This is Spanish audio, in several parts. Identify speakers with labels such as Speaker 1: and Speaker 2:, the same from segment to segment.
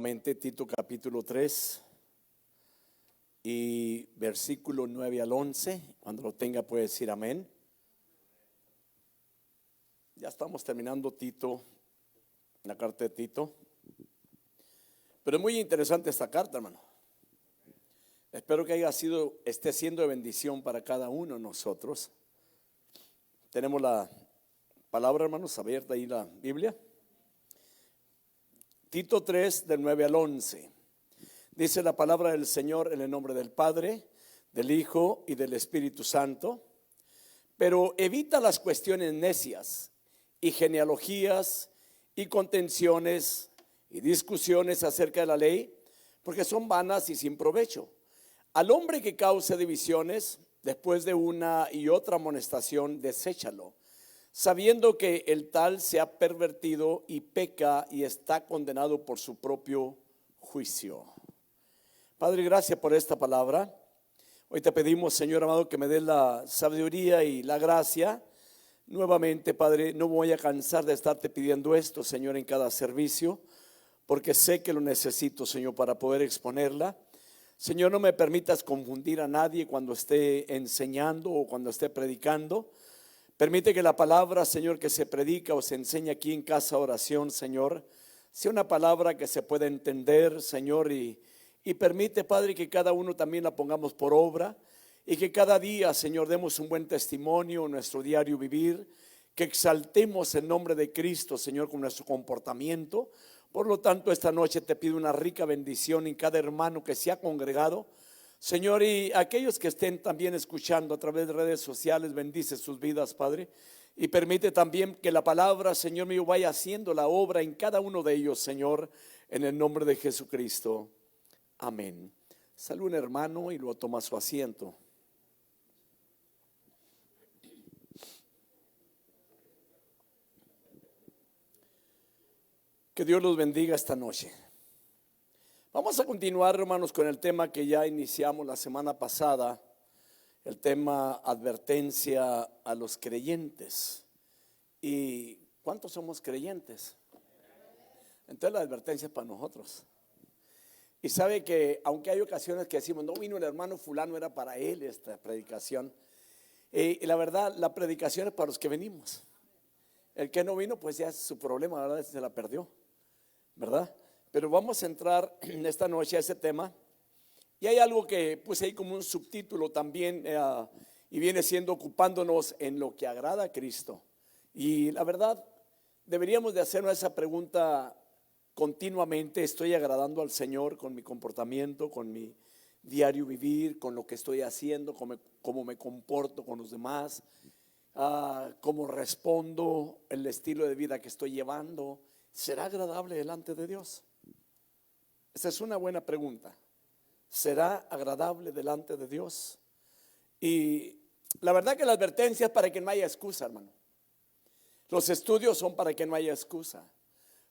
Speaker 1: nuevamente Tito capítulo 3 y versículo 9 al 11. Cuando lo tenga puede decir amén. Ya estamos terminando Tito, la carta de Tito. Pero es muy interesante esta carta, hermano. Espero que esté siendo de bendición para cada uno de nosotros. Tenemos la palabra, hermanos, abierta ahí la Biblia. Tito 3, del 9 al 11. Dice la palabra del Señor en el nombre del Padre, del Hijo y del Espíritu Santo. Pero evita las cuestiones necias y genealogías y contenciones y discusiones acerca de la ley, porque son vanas y sin provecho. Al hombre que cause divisiones, después de una y otra amonestación, deséchalo, sabiendo que el tal se ha pervertido y peca y está condenado por su propio juicio. Padre, gracias por esta palabra. Hoy te pedimos, Señor amado, que me des la sabiduría y la gracia. Nuevamente, Padre, no voy a cansar de estarte pidiendo esto, Señor, en cada servicio, porque sé que lo necesito, Señor, para poder exponerla. Señor, no me permitas confundir a nadie cuando esté enseñando o cuando esté predicando. Permite que la palabra, Señor, que se predica o se enseña aquí en Casa Oración, Señor, sea una palabra que se pueda entender, Señor, y permite, Padre, que cada uno también la pongamos por obra y que cada día, Señor, demos un buen testimonio en nuestro diario vivir, que exaltemos el nombre de Cristo, Señor, con nuestro comportamiento. Por lo tanto, esta noche te pido una rica bendición en cada hermano que se ha congregado, Señor, y aquellos que estén también escuchando a través de redes sociales, bendice sus vidas, Padre, y permite también que la palabra, Señor mío, vaya haciendo la obra en cada uno de ellos, Señor, en el nombre de Jesucristo. Amén. Saluda un hermano y luego toma su asiento. Que Dios los bendiga esta noche. Vamos a continuar, hermanos, con el tema que ya iniciamos la semana pasada, el tema advertencia a los creyentes. ¿Y cuántos somos creyentes? Entonces la advertencia es para nosotros. Y sabe que aunque hay ocasiones que decimos, no vino el hermano fulano, era para él esta predicación. Y la verdad, la predicación es para los que venimos. El que no vino, pues ya es su problema, ¿verdad? Se la perdió, ¿verdad? Pero vamos a entrar esta noche a ese tema. Y hay algo que puse ahí como un subtítulo también, y viene siendo ocupándonos en lo que agrada a Cristo. Y la verdad, deberíamos de hacernos esa pregunta continuamente. ¿Estoy agradando al Señor con mi comportamiento, con mi diario vivir, con lo que estoy haciendo, cómo me comporto con los demás, cómo respondo, el estilo de vida que estoy llevando? ¿Será agradable delante de Dios? Esa es una buena pregunta. ¿Será agradable delante de Dios? Y la verdad que la advertencia es para que no haya excusa, hermano. Los estudios son para que no haya excusa.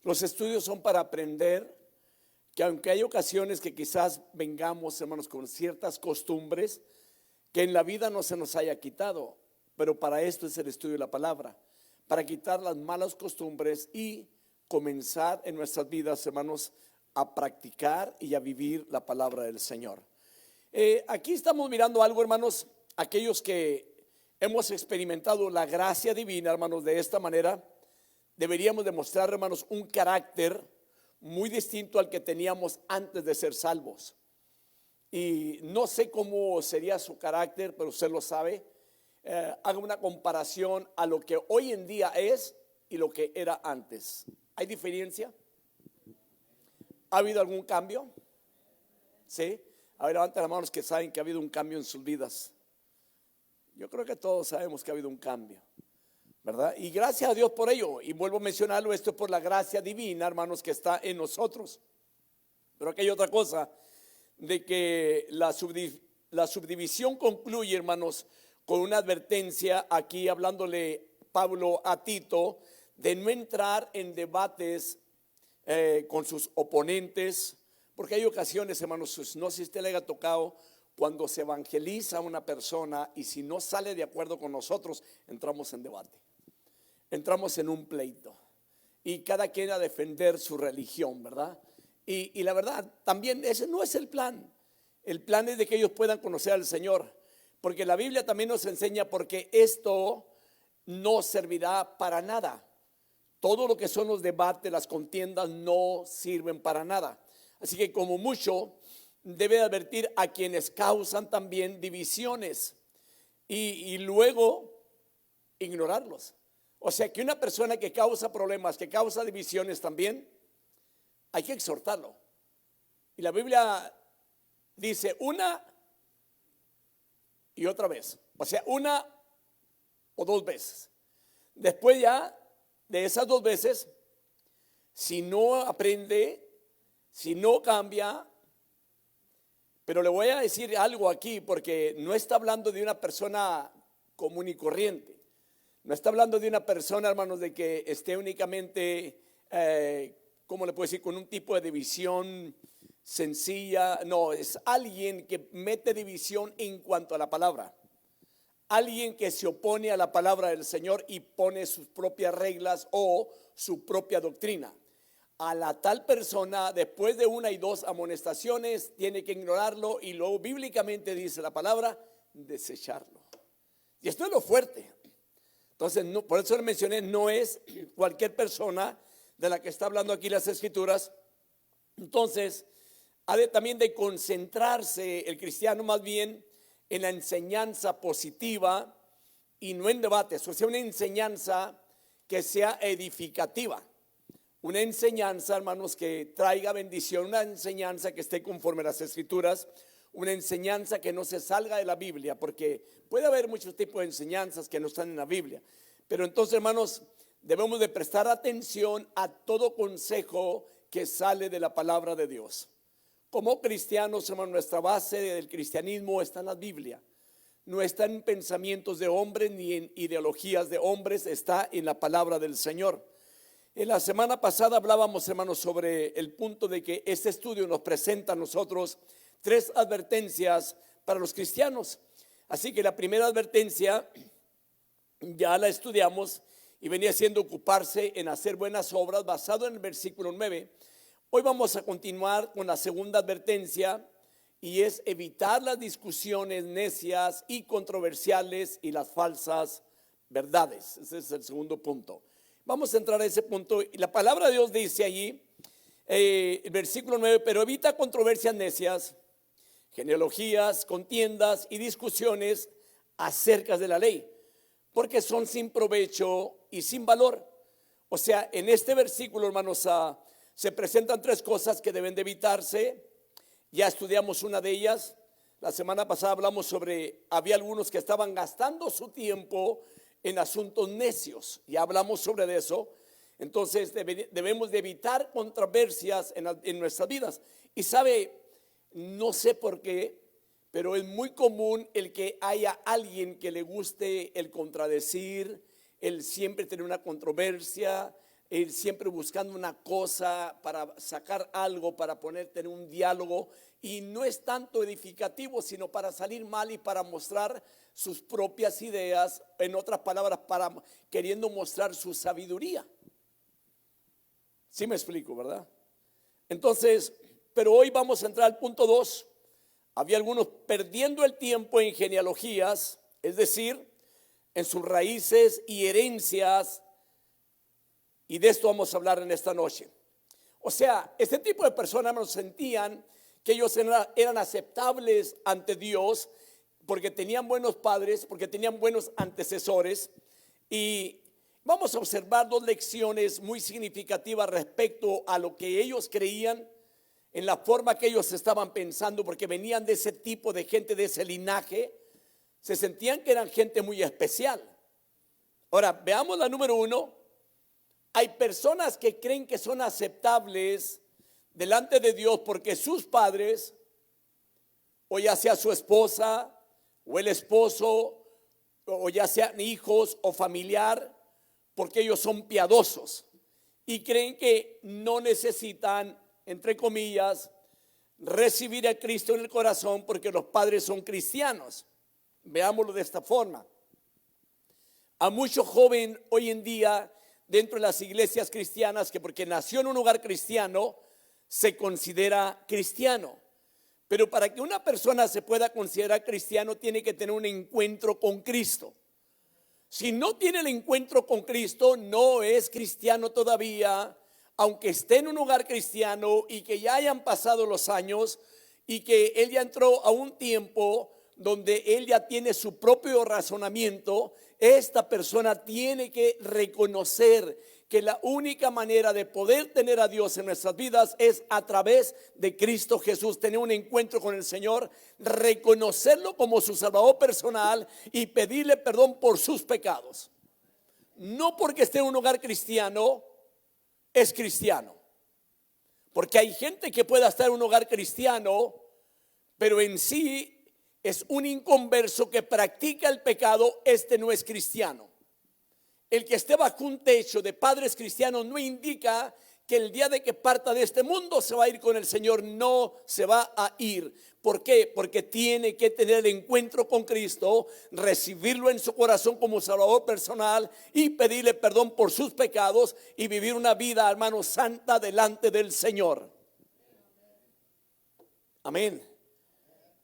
Speaker 1: Los estudios son para aprender que aunque hay ocasiones que quizás vengamos, hermanos, con ciertas costumbres que en la vida no se nos haya quitado, pero para esto es el estudio de la palabra, para quitar las malas costumbres y comenzar en nuestras vidas, hermanos, a practicar y a vivir la palabra del Señor. Aquí estamos mirando algo, hermanos, aquellos que hemos experimentado la gracia divina, hermanos, de esta manera, deberíamos demostrar, hermanos, un carácter muy distinto al que teníamos antes de ser salvos. Y no sé cómo sería su carácter, pero usted lo sabe. Haga una comparación a lo que hoy en día es y lo que era antes. ¿Hay diferencia? ¿Ha habido algún cambio? ¿Sí? A ver, levanten las manos que saben que ha habido un cambio en sus vidas. Yo creo que todos sabemos que ha habido un cambio, ¿verdad? Y gracias a Dios por ello. Y vuelvo a mencionarlo, esto es por la gracia divina, hermanos, que está en nosotros. Pero aquí hay otra cosa, de que la subdivisión concluye, hermanos, con una advertencia aquí hablándole Pablo a Tito de no entrar en debates con sus oponentes, porque hay ocasiones, hermanos, no sé si usted le haya tocado cuando se evangeliza a una persona y si no sale de acuerdo con nosotros, entramos en debate, entramos en un pleito y cada quien a defender su religión, ¿verdad? Y la verdad, también ese no es el plan. El plan es de que ellos puedan conocer al Señor. Porque la Biblia también nos enseña porque esto no servirá para nada. Todo lo que son los debates, las contiendas no sirven para nada. Así que como mucho debe advertir a quienes causan también divisiones y luego ignorarlos. O sea que una persona que causa problemas, que causa divisiones también, hay que exhortarlo. Y la Biblia dice una y otra vez. O sea, una o dos veces. Después ya de esas dos veces, si no aprende, si no cambia, pero le voy a decir algo aquí porque no está hablando de una persona común y corriente. No está hablando de una persona, hermanos, de que esté únicamente, ¿cómo le puedo decir? Con un tipo de división sencilla. No, es alguien que mete división en cuanto a la palabra. Alguien que se opone a la palabra del Señor y pone sus propias reglas o su propia doctrina. A la tal persona, después de una y dos amonestaciones, tiene que ignorarlo y luego bíblicamente dice la palabra, desecharlo. Y esto es lo fuerte. Entonces, no, por eso le mencioné, no es cualquier persona de la que está hablando aquí las Escrituras. Entonces, también de concentrarse el cristiano más bien en la enseñanza positiva y no en debates. O sea, una enseñanza que sea edificativa. Una enseñanza, hermanos, que traiga bendición, una enseñanza que esté conforme a las Escrituras, una enseñanza que no se salga de la Biblia, porque puede haber muchos tipos de enseñanzas que no están en la Biblia. Pero entonces, hermanos, debemos de prestar atención a todo consejo que sale de la palabra de Dios. Como cristianos, hermanos, nuestra base del cristianismo está en la Biblia. No está en pensamientos de hombres ni en ideologías de hombres, está en la palabra del Señor. En la semana pasada hablábamos, hermanos, sobre el punto de que este estudio nos presenta a nosotros 3 advertencias para los cristianos. Así que la primera advertencia ya la estudiamos y venía siendo ocuparse en hacer buenas obras basado en el versículo 9. Hoy vamos a continuar con la segunda advertencia y es evitar las discusiones necias y controversiales y las falsas verdades. Ese es el segundo punto. Vamos a entrar a ese punto y la palabra de Dios dice allí, el versículo 9, pero evita controversias necias, genealogías, contiendas y discusiones acerca de la ley, porque son sin provecho y sin valor. O sea, en este versículo, hermanos, se presentan 3 cosas que deben de evitarse. Ya estudiamos una de ellas. La semana pasada hablamos sobre, había algunos que estaban gastando su tiempo en asuntos necios. Ya hablamos sobre eso. Entonces debemos de evitar controversias en nuestras vidas. Y sabe, no sé por qué, pero es muy común el que haya alguien que le guste el contradecir, el siempre tener una controversia, el siempre buscando una cosa para sacar algo, para tener un diálogo. Y no es tanto edificativo, sino para salir mal y para mostrar sus propias ideas, en otras palabras, queriendo mostrar su sabiduría. ¿Sí me explico, verdad? Entonces, pero hoy vamos a entrar al punto 2. Había algunos perdiendo el tiempo en genealogías, es decir, en sus raíces y herencias, y de esto vamos a hablar en esta noche. O sea, este tipo de personas nos sentían que ellos eran aceptables ante Dios porque tenían buenos padres, porque tenían buenos antecesores. Y vamos a observar 2 lecciones muy significativas respecto a lo que ellos creían, en la forma que ellos estaban pensando, porque venían de ese tipo de gente, de ese linaje. Se sentían que eran gente muy especial. Ahora, veamos la número 1. Hay personas que creen que son aceptables delante de Dios porque sus padres, o ya sea su esposa o el esposo, o ya sean hijos o familiar, porque ellos son piadosos y creen que no necesitan, entre comillas, recibir a Cristo en el corazón porque los padres son cristianos. Veámoslo de esta forma. A mucho joven hoy en día dentro de las iglesias cristianas que porque nació en un hogar cristiano se considera cristiano. Pero para que una persona se pueda considerar cristiano, tiene que tener un encuentro con Cristo. Si no tiene el encuentro con Cristo, no es cristiano todavía, aunque esté en un hogar cristiano y que ya hayan pasado los años y que él ya entró a un tiempo donde él ya tiene su propio razonamiento. Esta persona tiene que reconocer que la única manera de poder tener a Dios en nuestras vidas es a través de Cristo Jesús, tener un encuentro con el Señor, reconocerlo como su Salvador personal y pedirle perdón por sus pecados. No porque esté en un hogar cristiano es cristiano, porque hay gente que pueda estar en un hogar cristiano, pero en sí es un inconverso que practica el pecado. Este no es cristiano. El que esté bajo un techo de padres cristianos no indica que el día de que parta de este mundo se va a ir con el Señor. No se va a ir. ¿Por qué? Porque tiene que tener el encuentro con Cristo, recibirlo en su corazón como Salvador personal y pedirle perdón por sus pecados y vivir una vida, hermano, santa delante del Señor. Amén.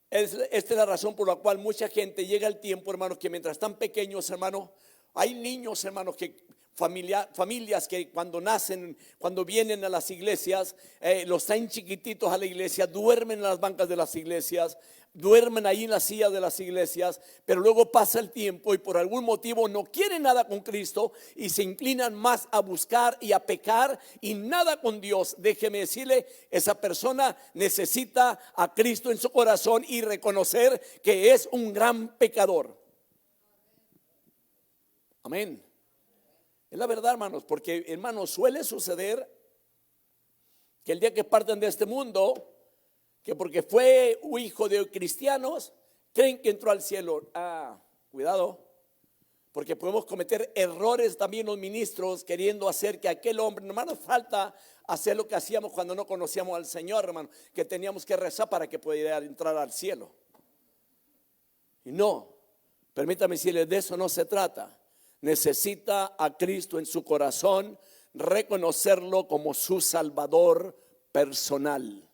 Speaker 1: Esta es la razón por la cual mucha gente llega al tiempo, hermanos, que mientras están pequeños, hermanos, hay niños, hermanos, que familias que cuando nacen, cuando vienen a las iglesias, los traen chiquititos a la iglesia, duermen en las bancas de las iglesias, duermen ahí en las sillas de las iglesias, pero luego pasa el tiempo y por algún motivo no quieren nada con Cristo y se inclinan más a buscar y a pecar y nada con Dios. Déjeme decirle, esa persona necesita a Cristo en su corazón y reconocer que es un gran pecador. Amén. Es la verdad, hermanos, porque, hermanos, suele suceder que el día que parten de este mundo, que porque fue un hijo de cristianos, creen que entró al cielo. Cuidado, porque podemos cometer errores también los ministros queriendo hacer que aquel hombre, hermano, falta hacer lo que hacíamos cuando no conocíamos al Señor, hermano, que teníamos que rezar para que pudiera entrar al cielo. Y no, permítame decirles, de eso no se trata. Necesita a Cristo en su corazón, reconocerlo como su Salvador personal.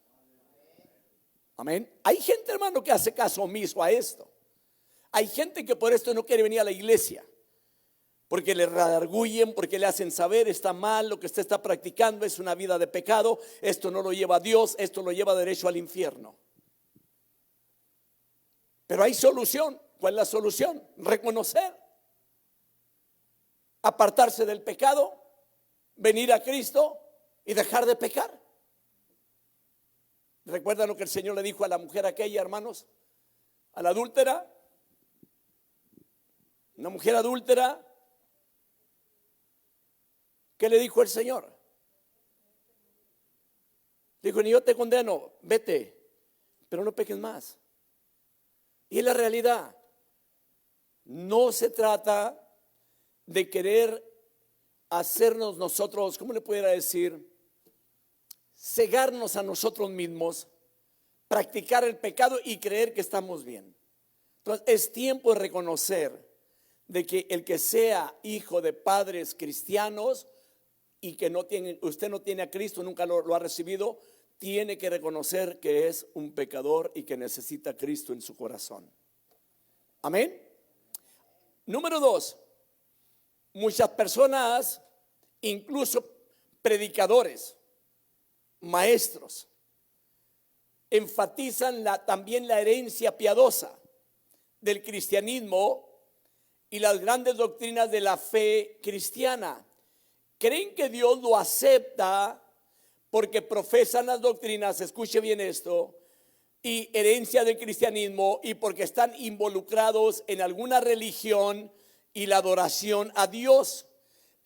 Speaker 1: Amén. Hay gente, hermano, que hace caso omiso a esto. Hay gente que por esto no quiere venir a la iglesia, porque le redarguyen, porque le hacen saber está mal, lo que usted está practicando es una vida de pecado, esto no lo lleva a Dios, esto lo lleva derecho al infierno. Pero hay solución. ¿Cuál es la solución? Reconocer, apartarse del pecado, venir a Cristo y dejar de pecar. ¿Recuerdan lo que el Señor le dijo a la mujer aquella, hermanos? A la adúltera. Una mujer adúltera. ¿Qué le dijo el Señor? Dijo, ni yo te condeno, vete, pero no peques más. Y en la realidad, no se trata de querer hacernos nosotros, ¿cómo le pudiera decir? Cegarnos a nosotros mismos, practicar el pecado y creer que estamos bien. Entonces es tiempo de reconocer de que el que sea hijo de padres cristianos y que no tiene, usted no tiene a Cristo, nunca lo ha recibido, tiene que reconocer que es un pecador y que necesita a Cristo en su corazón. Amén. Número 2, muchas personas, incluso predicadores, maestros, enfatizan también la herencia piadosa del cristianismo y las grandes doctrinas de la fe cristiana. Creen que Dios lo acepta porque profesan las doctrinas, escuche bien esto, y herencia del cristianismo, y porque están involucrados en alguna religión y la adoración a Dios.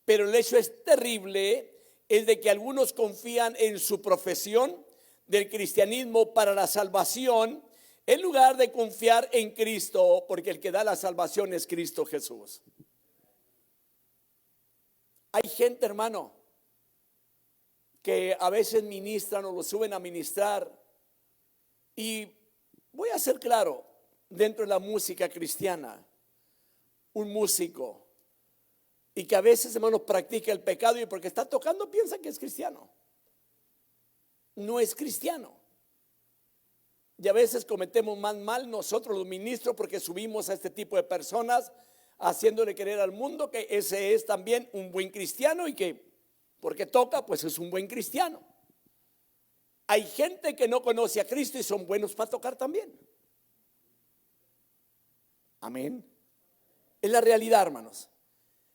Speaker 1: Pero el hecho es terrible, es de que algunos confían en su profesión del cristianismo para la salvación, en lugar de confiar en Cristo, porque el que da la salvación es Cristo Jesús. Hay gente, hermano, que a veces ministran o lo suben a ministrar, y voy a ser claro, dentro de la música cristiana, un músico, y que a veces, hermanos, practica el pecado y porque está tocando piensa que es cristiano. no es cristiano. Y a veces cometemos más mal nosotros los ministros porque subimos a este tipo de personas haciéndole creer al mundo que ese es también un buen cristiano y que porque toca pues es un buen cristiano. Hay gente que no conoce a Cristo y son buenos para tocar también. Amén. Es la realidad, hermanos.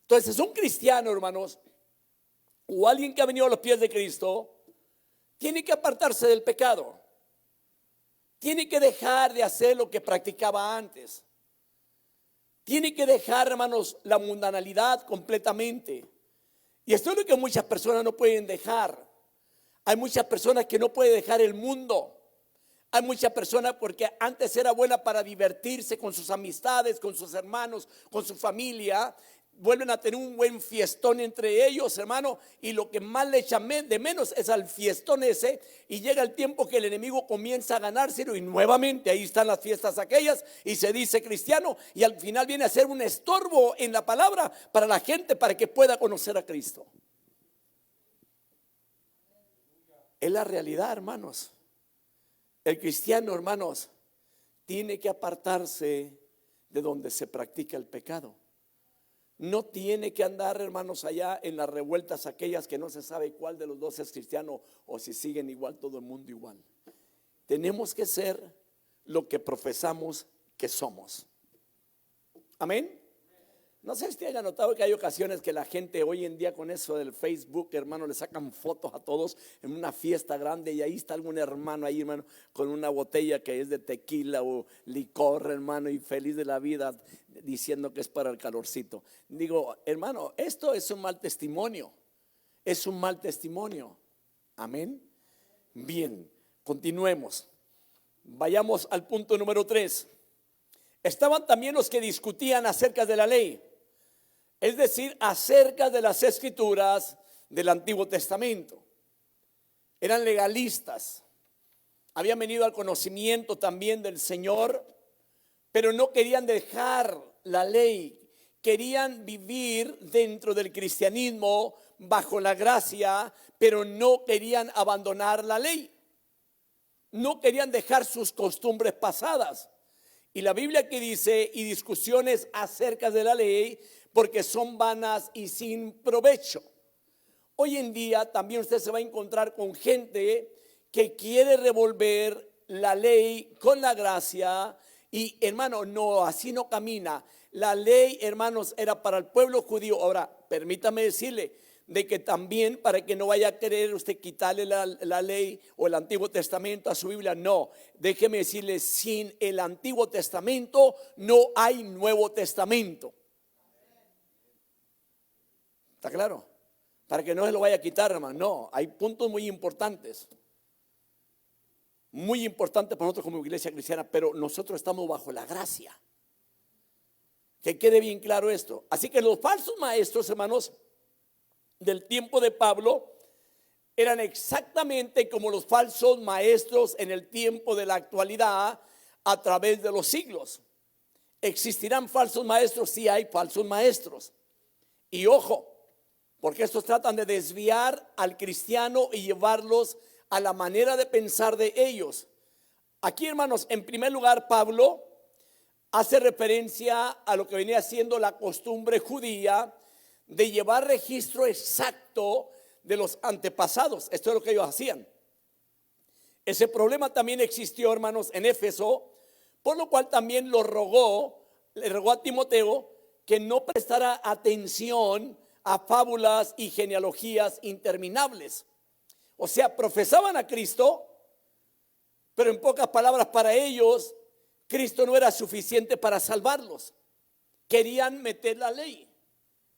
Speaker 1: Entonces un cristiano, hermanos, o alguien que ha venido a los pies de Cristo, tiene que apartarse del pecado. Tiene que dejar de hacer lo que practicaba antes. Tiene que dejar, hermanos, la mundanalidad completamente. Y esto es lo que muchas personas no pueden dejar. Hay muchas personas que no pueden dejar el mundo. Hay muchas personas porque antes era buena para divertirse con sus amistades, con sus hermanos, con su familia. Vuelven a tener un buen fiestón entre ellos, hermano, y lo que más le echan de menos es al fiestón ese, y llega el tiempo que el enemigo comienza a ganárselo y nuevamente ahí están las fiestas aquellas y se dice cristiano y al final viene a ser un estorbo en la palabra para la gente para que pueda conocer a Cristo. Es la realidad, hermanos. El cristiano, hermanos, tiene que apartarse de donde se practica el pecado. No tiene que andar, hermanos, allá en las revueltas aquellas que no se sabe cuál de los dos es cristiano o si siguen igual todo el mundo igual. Tenemos que ser lo que profesamos que somos. Amén. No sé si te haya notado que hay ocasiones que la gente hoy en día con eso del Facebook, hermano, le sacan fotos a todos en una fiesta grande y ahí está algún hermano ahí, hermano, con una botella que es de tequila o licor, hermano, y feliz de la vida diciendo que es para el calorcito. Digo, hermano, esto es un mal testimonio. Es un mal testimonio. Amén. Bien, continuemos. Vayamos al punto número 3. Estaban también los que discutían acerca de la ley. Es decir, acerca de las escrituras del Antiguo Testamento. Eran legalistas. Habían venido al conocimiento también del Señor, pero no querían dejar la ley. Querían vivir dentro del cristianismo bajo la gracia, pero no querían abandonar la ley. No querían dejar sus costumbres pasadas. Y la Biblia aquí dice, y discusiones acerca de la ley, porque son vanas y sin provecho. Hoy en día también usted se va a encontrar con gente que quiere revolver la ley con la gracia. Y hermano, no, así no camina. La ley, hermanos, era para el pueblo judío. Ahora, permítame decirle de que también para que no vaya a querer usted quitarle la ley o el Antiguo Testamento a su Biblia. No, déjeme decirle, sin el Antiguo Testamento no hay Nuevo Testamento. ¿Está claro? Para que no se lo vaya a quitar, hermano. No, hay puntos muy importantes. Muy importantes para nosotros como iglesia cristiana, pero nosotros estamos bajo la gracia. Que quede bien claro esto. Así que los falsos maestros, hermanos, del tiempo de Pablo eran exactamente como los falsos maestros en el tiempo de la actualidad a través de los siglos. ¿Existirán falsos maestros? Sí, hay falsos maestros. Y ojo, porque estos tratan de desviar al cristiano y llevarlos a la manera de pensar de ellos. Aquí, hermanos, en primer lugar, Pablo hace referencia a lo que venía siendo la costumbre judía de llevar registro exacto de los antepasados. Esto es lo que ellos hacían. Ese problema también existió, hermanos, en Éfeso, por lo cual también le rogó a Timoteo que no prestara atención a fábulas y genealogías interminables. O sea, profesaban a Cristo, pero en pocas palabras para ellos, Cristo no era suficiente para salvarlos. Querían meter la ley.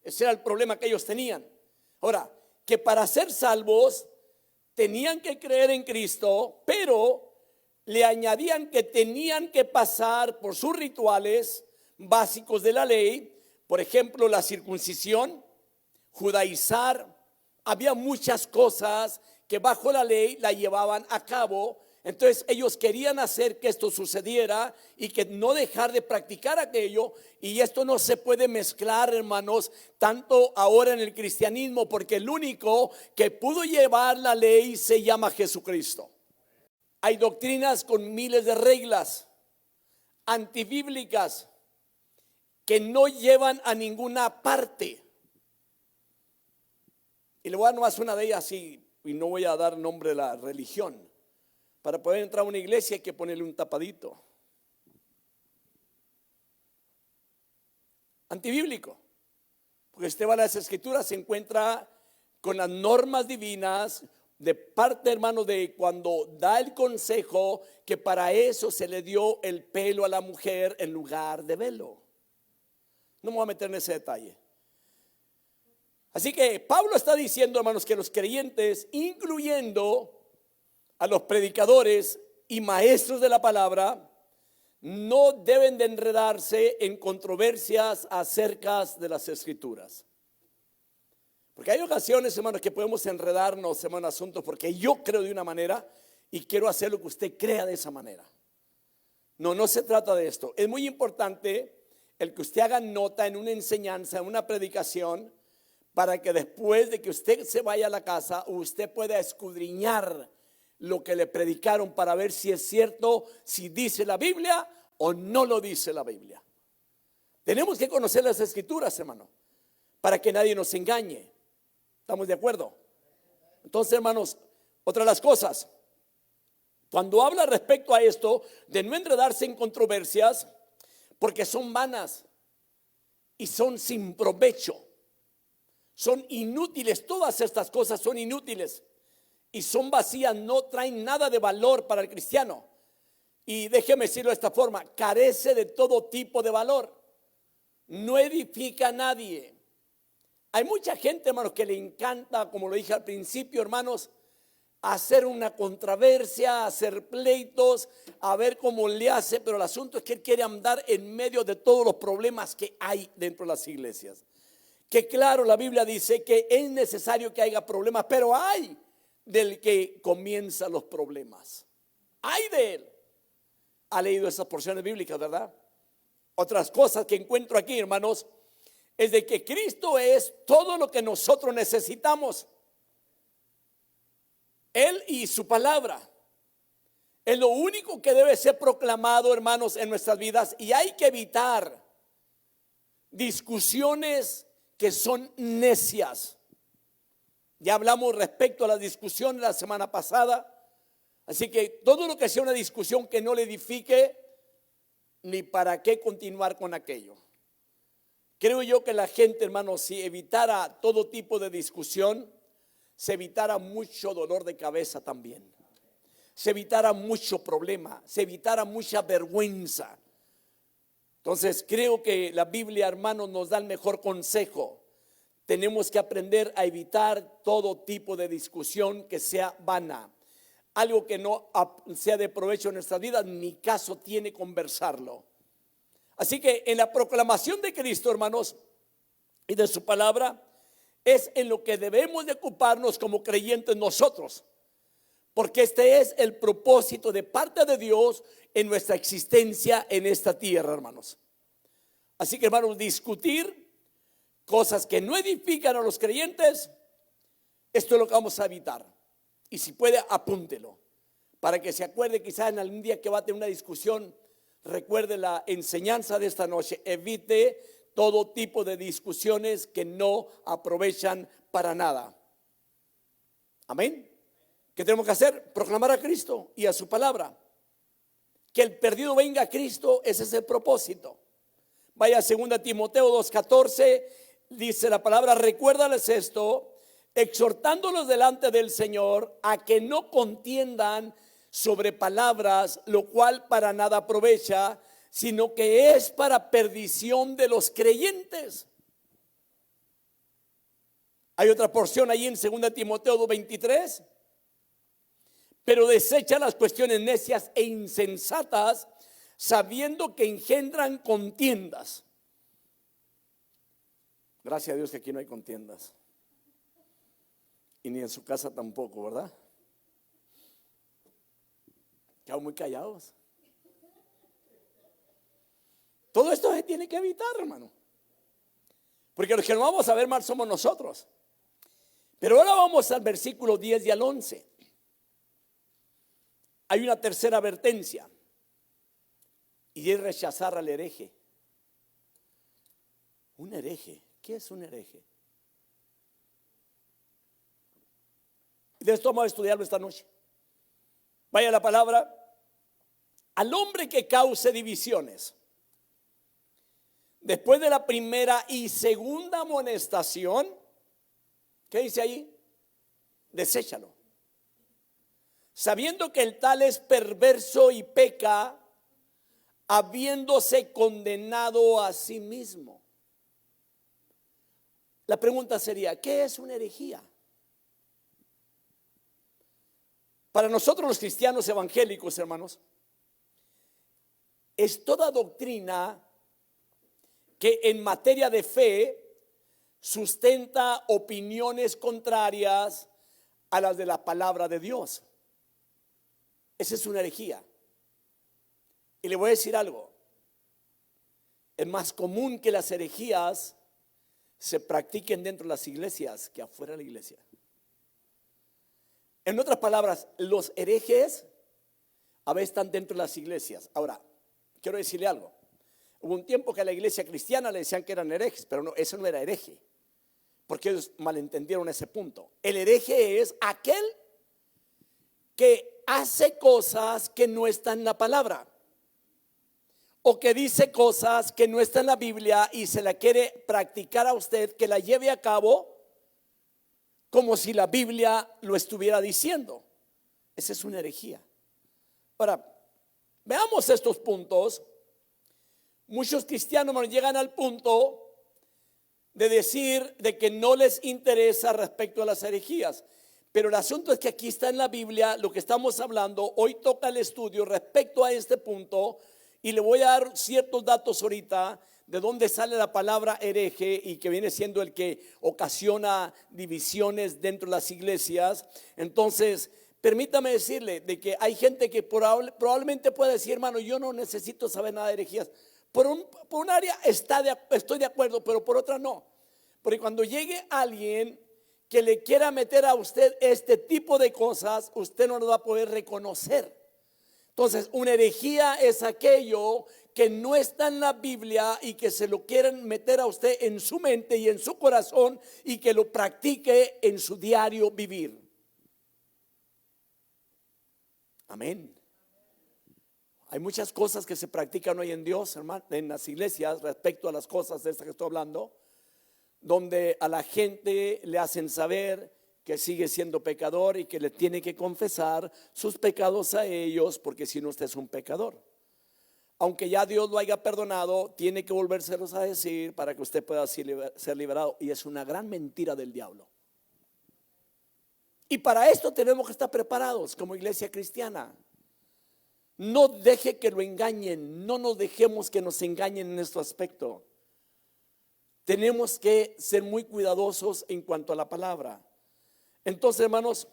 Speaker 1: Ese era el problema que ellos tenían. Ahora, que para ser salvos tenían que creer en Cristo, pero le añadían que tenían que pasar por sus rituales básicos de la ley. Por ejemplo, la circuncisión, judaizar. Había muchas cosas que bajo la ley la llevaban a cabo Entonces ellos querían hacer que esto sucediera y que no dejar de practicar aquello. Y esto no se puede mezclar, hermanos, tanto ahora en el cristianismo, porque el único que pudo llevar la ley se llama Jesucristo. Hay doctrinas con miles de reglas antibíblicas que no llevan a ninguna parte. Y le voy a dar nomás una de ellas y no voy a dar nombre de la religión. Para poder entrar a una iglesia hay que ponerle un tapadito. Antibíblico. Porque usted va a las escrituras, se encuentra con las normas divinas de parte, hermano, de cuando da el consejo que para eso se le dio el pelo a la mujer en lugar de velo. No me voy a meter en ese detalle. Así que Pablo está diciendo, hermanos, que los creyentes, incluyendo a los predicadores y maestros de la palabra, no deben de enredarse en controversias acerca de las escrituras. Porque hay ocasiones, hermanos, que podemos enredarnos, hermanos, en asuntos porque yo creo de una manera y quiero hacer lo que usted crea de esa manera. No se trata de esto. Es muy importante el que usted haga nota en una enseñanza, en una predicación, para que después de que usted se vaya a la casa, usted pueda escudriñar lo que le predicaron para ver si es cierto, si dice la Biblia o no lo dice la Biblia. Tenemos que conocer las escrituras, hermano, para que nadie nos engañe. ¿Estamos de acuerdo? Entonces, hermanos, otra de las cosas, cuando habla respecto a esto de no enredarse en controversias, porque son vanas y son sin provecho, son inútiles, todas estas cosas son inútiles y son vacías, no traen nada de valor para el cristiano. Y déjeme decirlo de esta forma, carece de todo tipo de valor, no edifica a nadie. Hay mucha gente, hermanos, que le encanta, como lo dije al principio, hermanos, hacer una controversia, hacer pleitos, a ver cómo le hace, pero el asunto es que él quiere andar en medio de todos los problemas que hay dentro de las iglesias. Que claro, la Biblia dice que es necesario que haya problemas, pero hay del que comienza los problemas. Hay de él. Ha leído esas porciones bíblicas, ¿verdad? Otras cosas que encuentro aquí, hermanos, es de que Cristo es todo lo que nosotros necesitamos. Él y su palabra es lo único que debe ser proclamado, hermanos, en nuestras vidas. Y hay que evitar discusiones que son necias. Ya hablamos respecto a la discusión la semana pasada. Así que todo lo que sea una discusión que no le edifique, ni para qué continuar con aquello. Creo yo que la gente, hermanos, si evitara todo tipo de discusión, se evitara mucho dolor de cabeza también. Se evitara mucho problema, se evitara mucha vergüenza. Entonces creo que la Biblia, hermanos, nos da el mejor consejo. Tenemos que aprender a evitar todo tipo de discusión que sea vana. Algo que no sea de provecho en nuestra vida, ni caso tiene conversarlo. Así que en la proclamación de Cristo, hermanos, y de su palabra, es en lo que debemos de ocuparnos como creyentes nosotros. Porque este es el propósito de parte de Dios en nuestra existencia en esta tierra, hermanos. Así que, hermanos, discutir cosas que no edifican a los creyentes, esto es lo que vamos a evitar. Y si puede, apúntelo, para que se acuerde quizás en algún día que va a tener una discusión. Recuerde la enseñanza de esta noche, evite todo tipo de discusiones que no aprovechan para nada. Amén. ¿Qué tenemos que hacer? Proclamar a Cristo y a su palabra. Que el perdido venga a Cristo, ese es el propósito. Vaya a 2 Timoteo 2:14, dice la palabra, recuérdales esto, exhortándolos delante del Señor a que no contiendan sobre palabras, lo cual para nada aprovecha, sino que es para perdición de los creyentes. Hay otra porción ahí en 2 Timoteo 2:23. Pero desecha las cuestiones necias e insensatas, sabiendo que engendran contiendas. Gracias a Dios que aquí no hay contiendas. Y ni en su casa tampoco, ¿verdad? Quedaron muy callados. Todo esto se tiene que evitar, hermano. Porque los que no vamos a ver mal somos nosotros. Pero ahora vamos al versículo 10 y al 11. Hay una tercera advertencia. Y es rechazar al hereje. Un hereje. ¿Qué es un hereje? De esto vamos a estudiarlo esta noche. Vaya la palabra. Al hombre que cause divisiones, después de la primera y segunda amonestación, ¿qué dice ahí? Deséchalo, sabiendo que el tal es perverso y peca, habiéndose condenado a sí mismo. La pregunta sería, ¿qué es una herejía? Para nosotros los cristianos evangélicos, hermanos, es toda doctrina que en materia de fe sustenta opiniones contrarias a las de la palabra de Dios. Esa es una herejía. Y le voy a decir algo. Es más común que las herejías se practiquen dentro de las iglesias que afuera de la iglesia. En otras palabras, los herejes a veces están dentro de las iglesias. Ahora, quiero decirle algo. Hubo un tiempo que a la iglesia cristiana le decían que eran herejes, pero no, eso no era hereje, porque ellos malentendieron ese punto. El hereje es aquel que hace cosas que no están en la palabra, o que dice cosas que no están en la Biblia y se la quiere practicar a usted, que la lleve a cabo como si la Biblia lo estuviera diciendo. Esa es una herejía. Ahora, veamos estos puntos. Muchos cristianos llegan al punto de decir de que no les interesa respecto a las herejías. Pero el asunto es que aquí está en la Biblia lo que estamos hablando. Hoy toca el estudio respecto a este punto. Y le voy a dar ciertos datos ahorita de dónde sale la palabra hereje y que viene siendo el que ocasiona divisiones dentro de las iglesias. Entonces, permítame decirle de que hay gente que probablemente puede decir, hermano, yo no necesito saber nada de herejías. Por un área estoy de acuerdo, pero por otra no. Porque cuando llegue alguien que le quiera meter a usted este tipo de cosas, usted no lo va a poder reconocer. Entonces, una herejía es aquello que no está en la Biblia y que se lo quieren meter a usted en su mente y en su corazón y que lo practique en su diario vivir. Amén. Hay muchas cosas que se practican hoy en Dios, hermano, en las iglesias respecto a las cosas de estas que estoy hablando, donde a la gente le hacen saber que sigue siendo pecador y que le tiene que confesar sus pecados a ellos, porque si no usted es un pecador. Aunque ya Dios lo haya perdonado, tiene que volvérselos a decir para que usted pueda ser liberado. Y es una gran mentira del diablo. Y para esto tenemos que estar preparados como iglesia cristiana. No deje que lo engañen, no nos dejemos que nos engañen en este aspecto. Tenemos que ser muy cuidadosos en cuanto a la palabra. Entonces, hermanos,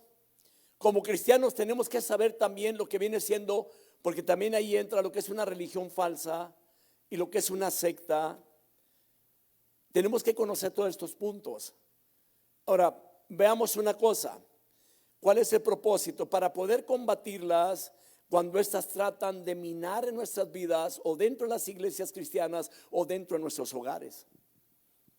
Speaker 1: como cristianos tenemos que saber también lo que viene siendo, porque también ahí entra lo que es una religión falsa y lo que es una secta. Tenemos que conocer todos estos puntos. Ahora, veamos una cosa. ¿Cuál es el propósito? Para poder combatirlas cuando éstas tratan de minar en nuestras vidas o dentro de las iglesias cristianas o dentro de nuestros hogares.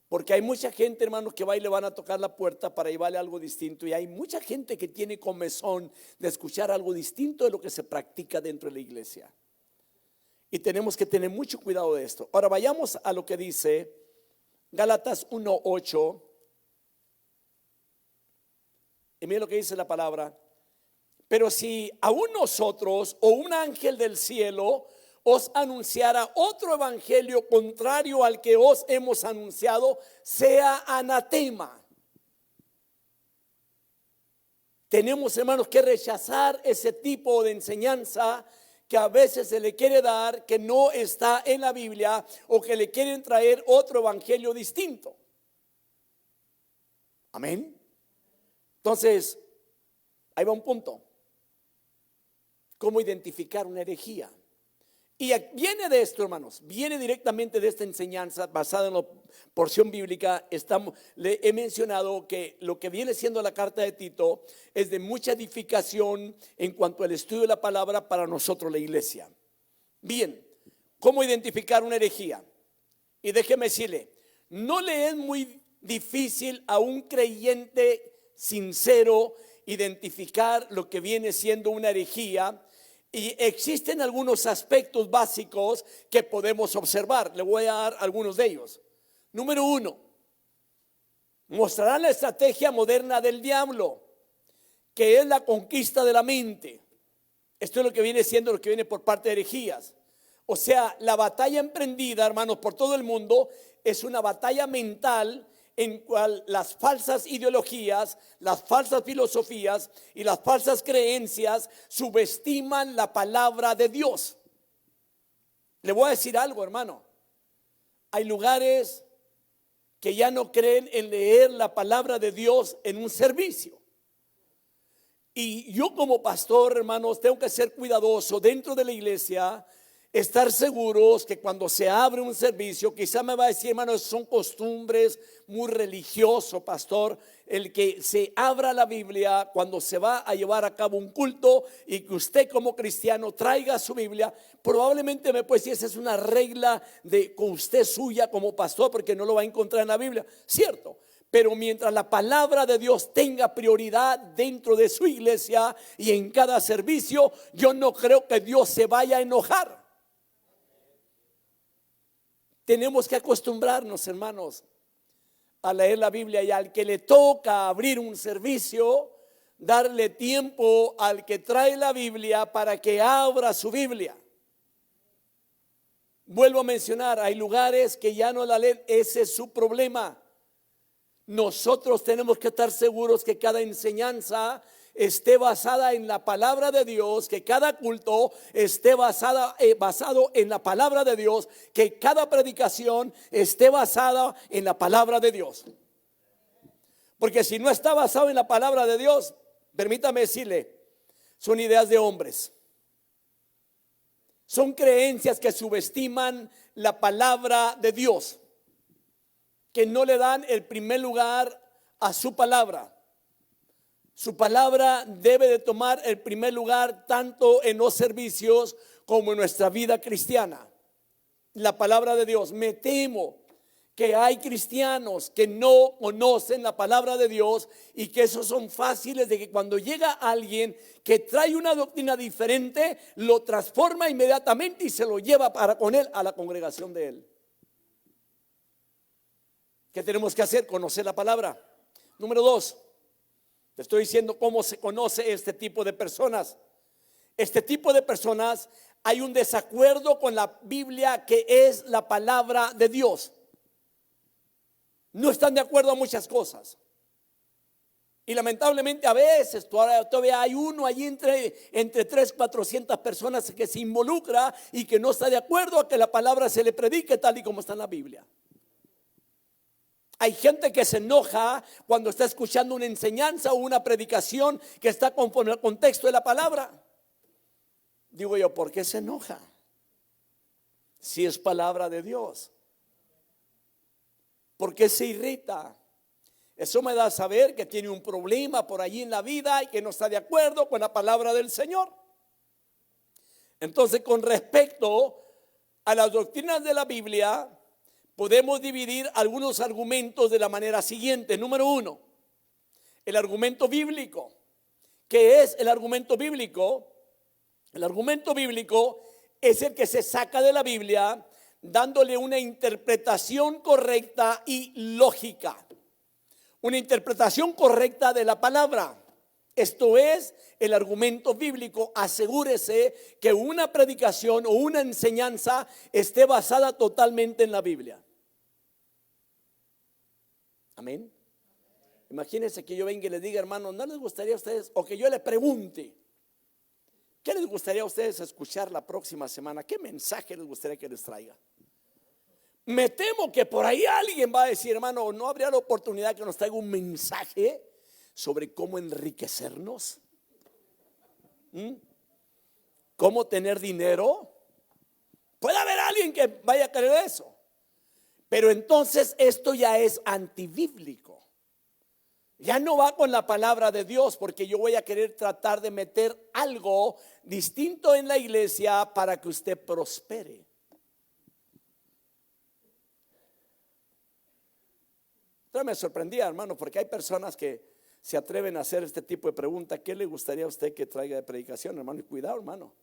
Speaker 1: Porque hay mucha gente, hermanos, que va y le van a tocar la puerta para llevarle algo distinto. Y hay mucha gente que tiene comezón de escuchar algo distinto de lo que se practica dentro de la iglesia. Y tenemos que tener mucho cuidado de esto. Ahora vayamos a lo que dice Gálatas 1:8. Y mire lo que dice la palabra. Pero si aún nosotros o un ángel del cielo os anunciara otro evangelio contrario al que os hemos anunciado, sea anatema. Tenemos, hermanos, que rechazar ese tipo de enseñanza que a veces se le quiere dar, que no está en la Biblia, o que le quieren traer otro evangelio distinto. Amén. Entonces, ahí va un punto. cómo identificar una herejía. Y viene de esto, hermanos, viene directamente de esta enseñanza basada en la porción bíblica. Le he mencionado que lo que viene siendo la carta de Tito es de mucha edificación en cuanto al estudio de la palabra para nosotros, la iglesia. Bien, ¿cómo identificar una herejía? Y déjeme decirle, no le es muy difícil a un creyente sincero identificar lo que viene siendo una herejía. Y existen algunos aspectos básicos que podemos observar. Le voy a dar algunos de ellos. Número 1, mostrarán la estrategia moderna del diablo, que es la conquista de la mente. Esto es lo que viene siendo, lo que viene por parte de herejías. O sea, la batalla emprendida, hermanos, por todo el mundo es una batalla mental en cual las falsas ideologías, las falsas filosofías y las falsas creencias subestiman la palabra de Dios. Le voy a decir algo, hermano. Hay lugares que ya no creen en leer la palabra de Dios en un servicio. Y yo como pastor, hermanos, tengo que ser cuidadoso dentro de la iglesia, estar seguros que cuando se abre un servicio, quizá me va a decir, hermano, son costumbres muy religioso, pastor, el que se abra la Biblia cuando se va a llevar a cabo un culto y que usted como cristiano traiga su Biblia. Probablemente me puede decir, esa es una regla de con usted suya como pastor, porque no lo va a encontrar en la Biblia, cierto. Pero mientras la palabra de Dios tenga prioridad dentro de su iglesia y en cada servicio, yo no creo que Dios se vaya a enojar. Tenemos que acostumbrarnos, hermanos, a leer la Biblia, y al que le toca abrir un servicio, darle tiempo al que trae la Biblia para que abra su Biblia. Vuelvo a mencionar, hay lugares que ya no la leen, ese es su problema. Nosotros tenemos que estar seguros que cada enseñanza esté basada en la palabra de Dios, que cada culto esté basado en la palabra de Dios, que cada predicación esté basada en la palabra de Dios. Porque si no está basado en la palabra de Dios, permítame decirle, son ideas de hombres. Son creencias que subestiman la palabra de Dios, que no le dan el primer lugar a su palabra. Su palabra debe de tomar el primer lugar tanto en los servicios como en nuestra vida cristiana. La palabra de Dios. Me temo que hay cristianos que no conocen la palabra de Dios y que esos son fáciles de que cuando llega alguien que trae una doctrina diferente, lo transforma inmediatamente y se lo lleva para con él a la congregación de él. ¿Qué tenemos que hacer? Conocer la palabra. Número 2. Te estoy diciendo cómo se conoce este tipo de personas. Este tipo de personas, hay un desacuerdo con la Biblia, que es la palabra de Dios. No están de acuerdo a muchas cosas. Y lamentablemente a veces todavía hay uno allí entre 300-400 personas que se involucra y que no está de acuerdo a que la palabra se le predique tal y como está en la Biblia. Hay gente que se enoja cuando está escuchando una enseñanza o una predicación que está conforme al contexto de la palabra. Digo yo, ¿por qué se enoja? Si es palabra de Dios. ¿Por qué se irrita? Eso me da a saber que tiene un problema por allí en la vida y que no está de acuerdo con la palabra del Señor. Entonces, con respecto a las doctrinas de la Biblia, podemos dividir algunos argumentos de la manera siguiente. Número 1, el argumento bíblico. ¿Qué es el argumento bíblico? El argumento bíblico es el que se saca de la Biblia dándole una interpretación correcta y lógica. Una interpretación correcta de la palabra. Esto es el argumento bíblico. Asegúrese que una predicación o una enseñanza esté basada totalmente en la Biblia. Amén. Imagínense que yo venga y les diga, hermanos, ¿no les gustaría a ustedes? O que yo les pregunte, ¿qué les gustaría a ustedes escuchar la próxima semana? ¿Qué mensaje les gustaría que les traiga? Me temo que por ahí alguien va a decir, hermano, ¿no habría la oportunidad que nos traiga un mensaje sobre cómo enriquecernos? cómo tener dinero. Puede haber alguien que vaya a querer eso, pero entonces esto ya es antibíblico. Ya no va con la palabra de Dios, porque yo voy a querer tratar de meter algo distinto en la iglesia para que usted prospere. Entonces me sorprendía, hermano, porque hay personas que se atreven a hacer este tipo de preguntas. ¿Qué le gustaría a usted que traiga de predicación, hermano? Y cuidado, hermano.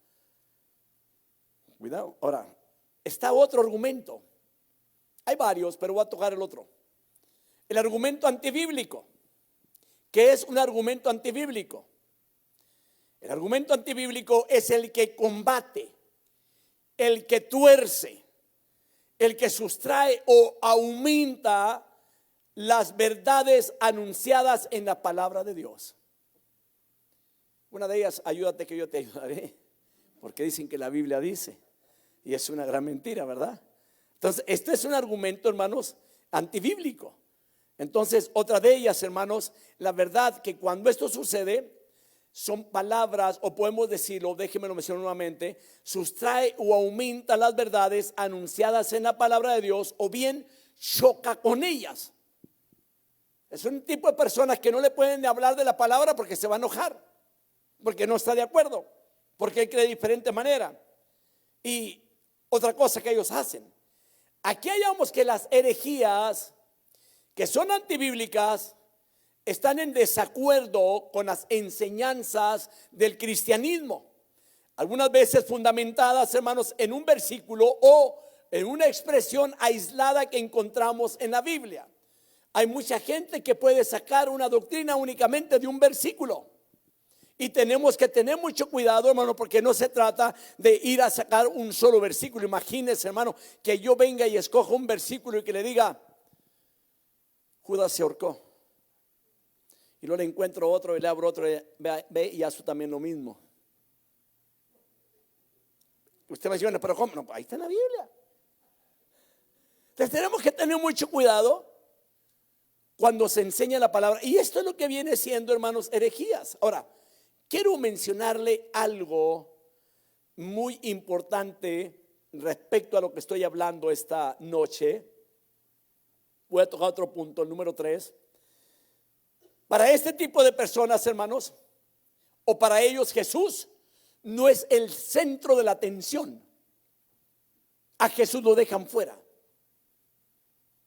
Speaker 1: Cuidado. Ahora, está otro argumento. Hay varios, pero voy a tocar el otro. El argumento antibíblico. ¿Qué es un argumento antibíblico? El argumento antibíblico es el que combate, el que tuerce, el que sustrae o aumenta las verdades anunciadas en la palabra de Dios. Una de ellas, ayúdate que yo te ayudaré, porque dicen que la Biblia dice, y es una gran mentira, ¿verdad? Entonces, este es un argumento, hermanos, antibíblico. Entonces, otra de ellas, hermanos, la verdad que cuando esto sucede, son palabras, o podemos decirlo, déjenme lo mencionar nuevamente, sustrae o aumenta las verdades anunciadas en la palabra de Dios, o bien choca con ellas. Es un tipo de personas que no le pueden hablar de la palabra porque se va a enojar, porque no está de acuerdo, porque él cree de diferente manera. Y otra cosa que ellos hacen, aquí hallamos que las herejías que son antibíblicas están en desacuerdo con las enseñanzas del cristianismo, algunas veces fundamentadas, hermanos, en un versículo o en una expresión aislada que encontramos en la Biblia. Hay mucha gente que puede sacar una doctrina únicamente de un versículo, y tenemos que tener mucho cuidado, hermano, porque no se trata de ir a sacar un solo versículo. Imagínese, hermano, que yo venga y escoja un versículo y que le diga: Judas se ahorcó, y luego le encuentro otro y le abro otro, ve y hace también lo mismo. Usted me dice, pero ¿cómo? No, ahí está en la Biblia. Entonces tenemos que tener mucho cuidado cuando se enseña la palabra, y esto es lo que viene siendo, hermanos, herejías. Ahora, quiero mencionarle algo muy importante respecto a lo que estoy hablando esta noche. Voy a tocar otro punto, el número 3. Para este tipo de personas, hermanos, o para ellos, Jesús no es el centro de la atención. A Jesús lo dejan fuera.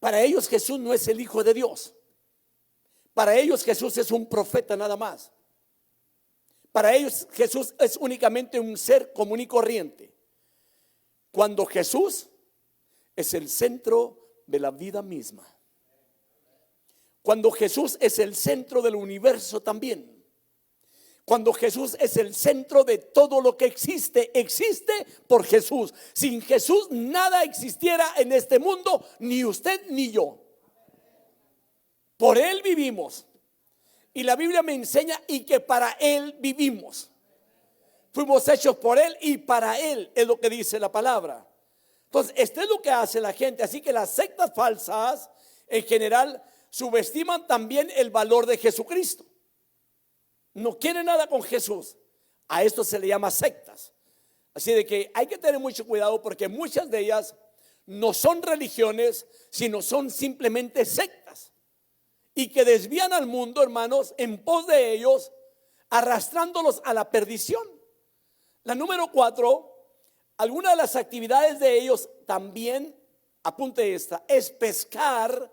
Speaker 1: Para ellos Jesús no es el Hijo de Dios. Para ellos Jesús es un profeta nada más. Para ellos Jesús es únicamente un ser común y corriente, cuando Jesús es el centro de la vida misma. Cuando Jesús es el centro del universo también. Cuando Jesús es el centro de todo lo que existe, existe por Jesús. Sin Jesús nada existiera en este mundo, ni usted ni yo. Por Él vivimos. Y la Biblia me enseña y que para Él vivimos. Fuimos hechos por Él y para Él, es lo que dice la palabra. Entonces, esto es lo que hace la gente. Así que las sectas falsas en general subestiman también el valor de Jesucristo. No quieren nada con Jesús. A esto se le llama sectas. Así de que hay que tener mucho cuidado, porque muchas de ellas no son religiones, sino son simplemente sectas, y que desvían al mundo, hermanos, en pos de ellos, arrastrándolos a la perdición. La número 4, alguna de las actividades de ellos también, apunte esta, es pescar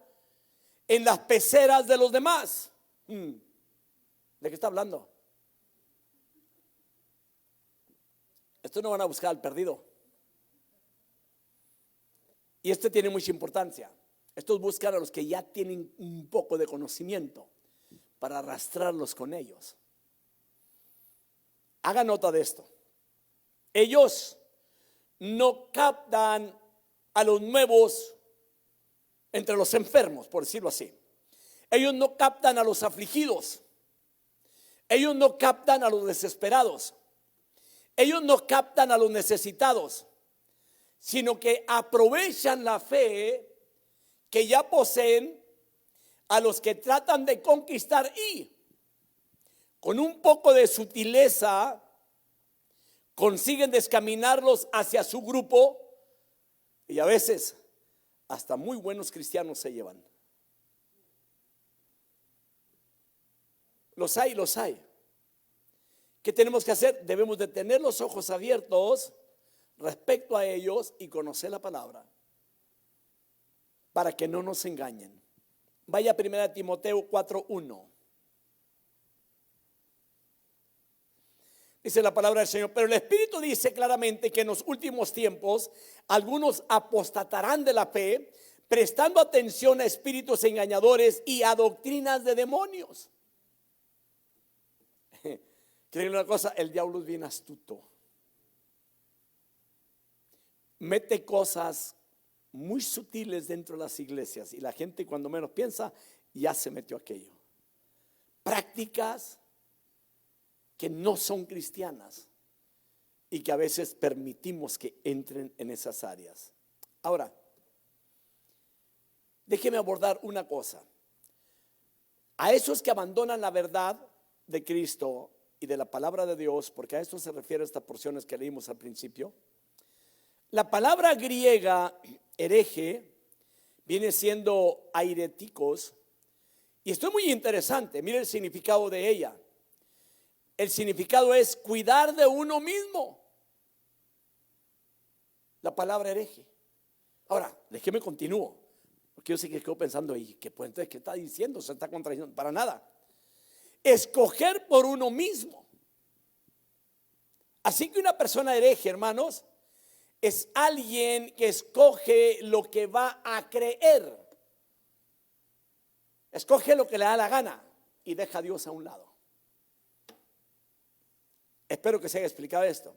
Speaker 1: en las peceras de los demás. ¿De qué está hablando? Estos no van a buscar al perdido. Y esto tiene mucha importancia. Estos buscan a los que ya tienen un poco de conocimiento para arrastrarlos con ellos. Haga nota de esto. Ellos no captan a los nuevos entre los enfermos, por decirlo así. Ellos no captan a los afligidos. Ellos no captan a los desesperados. Ellos no captan a los necesitados, sino que aprovechan la fe que ya poseen a los que tratan de conquistar, y con un poco de sutileza, consiguen descaminarlos hacia su grupo y a veces hasta muy buenos cristianos se llevan. Los hay, los hay. ¿Qué tenemos que hacer? Debemos de tener los ojos abiertos respecto a ellos y conocer la palabra para que no nos engañen. Vaya a 1 Timoteo 4:1. Dice la palabra del Señor: pero el Espíritu dice claramente que en los últimos tiempos algunos apostatarán de la fe, prestando atención a espíritus engañadores y a doctrinas de demonios. ¿Quieren una cosa? El diablo es bien astuto. Mete cosas muy sutiles dentro de las iglesias y la gente, cuando menos piensa, ya se metió aquello. Prácticas que no son cristianas y que a veces permitimos que entren en esas áreas. Ahora, déjeme abordar una cosa. A esos que abandonan la verdad de Cristo y de la palabra de Dios, porque a esto se refiere estas porciones que leímos al principio. La palabra griega hereje viene siendo aireticos, y esto es muy interesante. Mire el significado de ella. El significado es cuidar de uno mismo. La palabra hereje. Ahora, déjeme continúo, porque yo sé que quedo pensando, ¿y qué está diciendo? Se está contradiciendo. Para nada. Escoger por uno mismo. Así que una persona hereje, hermanos, es alguien que escoge lo que va a creer. Escoge lo que le da la gana y deja a Dios a un lado. Espero que se haya explicado esto.